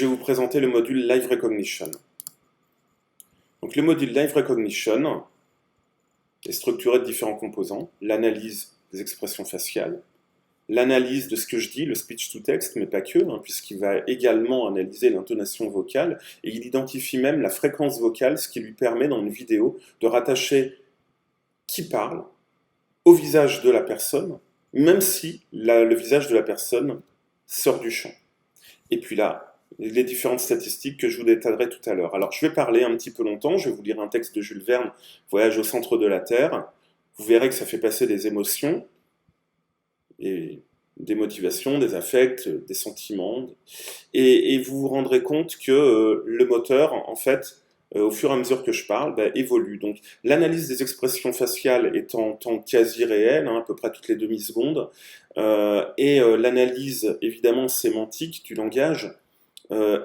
je vais vous présenter le module Live Recognition. Donc le module Live Recognition est structuré de différents composants: l'analyse des expressions faciales, l'analyse de ce que je dis, le speech to text, mais pas que, puisqu'il va également analyser l'intonation vocale, et il identifie même la fréquence vocale, ce qui lui permet dans une vidéo de rattacher qui parle au visage de la personne, même si le visage de la personne sort du champ. Et puis là, les différentes statistiques que je vous détaillerai tout à l'heure. Alors je vais parler un petit peu longtemps, je vais vous lire un texte de Jules Verne, Voyage au centre de la Terre. Vous verrez que ça fait passer des émotions, et des motivations, des affects, des sentiments. Et vous vous rendrez compte que le moteur, en fait, au fur et à mesure que je parle, évolue. Donc l'analyse des expressions faciales est en temps quasi réel, à peu près toutes les demi-secondes, et l'analyse évidemment sémantique du langage,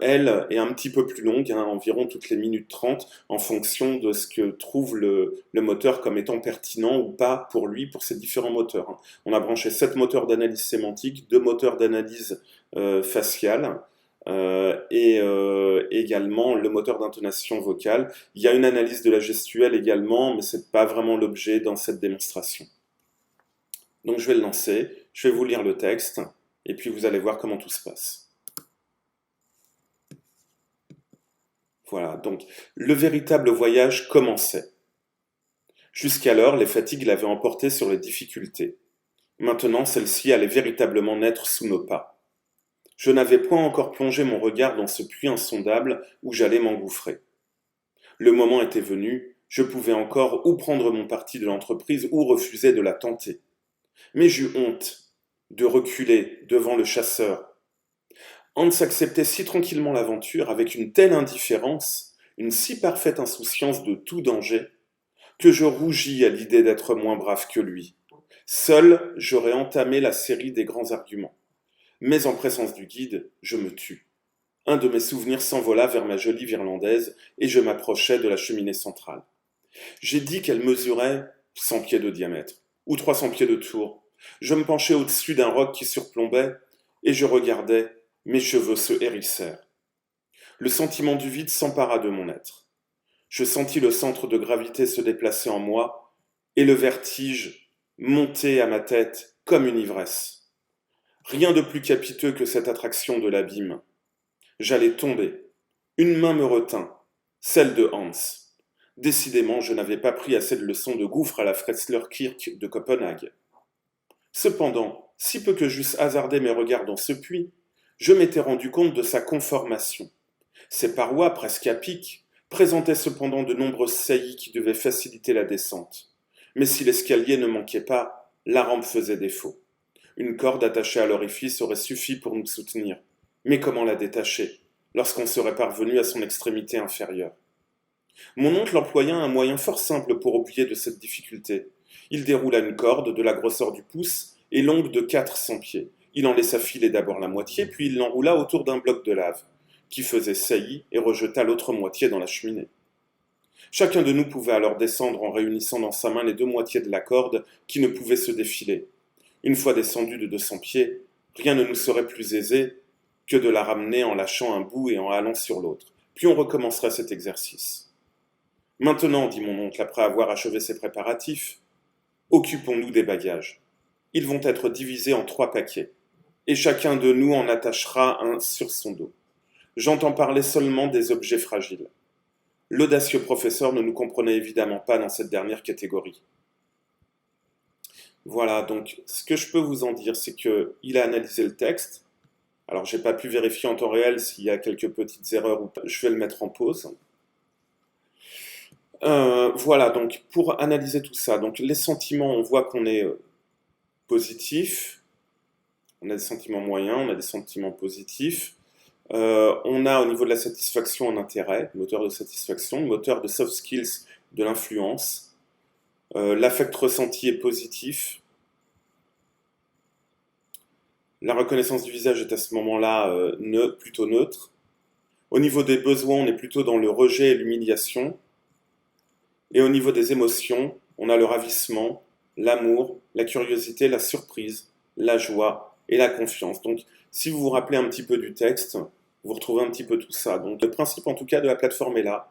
elle, est un petit peu plus longue, environ toutes les minutes 30, en fonction de ce que trouve le moteur comme étant pertinent ou pas pour lui, pour ces différents moteurs. On a branché 7 moteurs d'analyse sémantique, 2 moteurs d'analyse faciale, et également le moteur d'intonation vocale. Il y a une analyse de la gestuelle également, mais ce n'est pas vraiment l'objet dans cette démonstration. Donc je vais le lancer, je vais vous lire le texte, et puis vous allez voir comment tout se passe. Voilà, donc le véritable voyage commençait. Jusqu'alors, les fatigues l'avaient emporté sur les difficultés. Maintenant, celles-ci allaient véritablement naître sous nos pas. Je n'avais point encore plongé mon regard dans ce puits insondable où j'allais m'engouffrer. Le moment était venu, je pouvais encore ou prendre mon parti de l'entreprise ou refuser de la tenter. Mais j'eus honte de reculer devant le chasseur. Hans acceptait si tranquillement l'aventure, avec une telle indifférence, une si parfaite insouciance de tout danger, que je rougis à l'idée d'être moins brave que lui. Seul, j'aurais entamé la série des grands arguments. Mais en présence du guide, je me tus. Un de mes souvenirs s'envola vers ma jolie Virlandaise, et je m'approchai de la cheminée centrale. J'ai dit qu'elle mesurait 100 pieds de diamètre, ou 300 pieds de tour. Je me penchai au-dessus d'un roc qui surplombait, et je regardais. Mes cheveux se hérissèrent. Le sentiment du vide s'empara de mon être. Je sentis le centre de gravité se déplacer en moi, et le vertige monter à ma tête comme une ivresse. Rien de plus capiteux que cette attraction de l'abîme. J'allais tomber. Une main me retint, celle de Hans. Décidément, je n'avais pas pris assez de leçons de gouffre à la Fresslerkirk de Copenhague. Cependant, si peu que j'eusse hasardé mes regards dans ce puits, je m'étais rendu compte de sa conformation. Ses parois, presque à pic, présentaient cependant de nombreuses saillies qui devaient faciliter la descente. Mais si l'escalier ne manquait pas, la rampe faisait défaut. Une corde attachée à l'orifice aurait suffi pour nous soutenir. Mais comment la détacher, lorsqu'on serait parvenu à son extrémité inférieure? Mon oncle employa un moyen fort simple pour oublier de cette difficulté. Il déroula une corde de la grosseur du pouce et longue de 400 pieds. Il en laissa filer d'abord la moitié, puis il l'enroula autour d'un bloc de lave, qui faisait saillie, et rejeta l'autre moitié dans la cheminée. Chacun de nous pouvait alors descendre en réunissant dans sa main les 2 moitiés de la corde qui ne pouvaient se défiler. Une fois descendu de 200 pieds, rien ne nous serait plus aisé que de la ramener en lâchant un bout et en allant sur l'autre. Puis on recommencerait cet exercice. Maintenant, dit mon oncle après avoir achevé ses préparatifs, occupons-nous des bagages. Ils vont être divisés en 3 paquets, et chacun de nous en attachera un sur son dos. J'entends parler seulement des objets fragiles. L'audacieux professeur ne nous comprenait évidemment pas dans cette dernière catégorie. Voilà, donc ce que je peux vous en dire, c'est qu'il a analysé le texte. Alors, je n'ai pas pu vérifier en temps réel s'il y a quelques petites erreurs ou pas. Je vais le mettre en pause. Voilà, donc pour analyser tout ça, donc les sentiments, on voit qu'on est positif, on a des sentiments moyens, on a des sentiments positifs. On a au niveau de la satisfaction un intérêt, moteur de satisfaction, moteur de soft skills, de l'influence. L'affect ressenti est positif. La reconnaissance du visage est à ce moment-là plutôt neutre. Au niveau des besoins, on est plutôt dans le rejet et l'humiliation. Et au niveau des émotions, on a le ravissement, l'amour, la curiosité, la surprise, la joie et la confiance. Donc, si vous vous rappelez un petit peu du texte, Vous retrouvez un petit peu tout ça. Donc le principe en tout cas de la plateforme est là.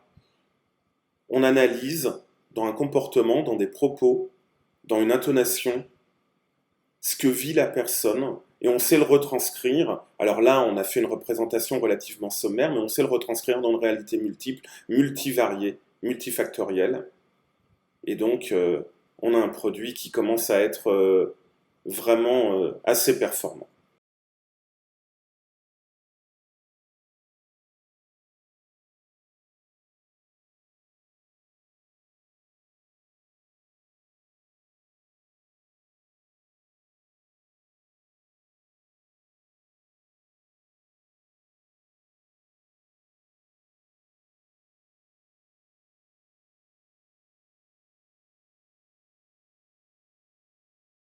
On analyse dans un comportement, dans des propos, dans une intonation, ce que vit la personne, et on sait le retranscrire. Alors là, on a fait une représentation relativement sommaire, mais on sait le retranscrire dans une réalité multiple, multivariée, multifactorielle. Et donc, on a un produit qui commence à être vraiment assez performant.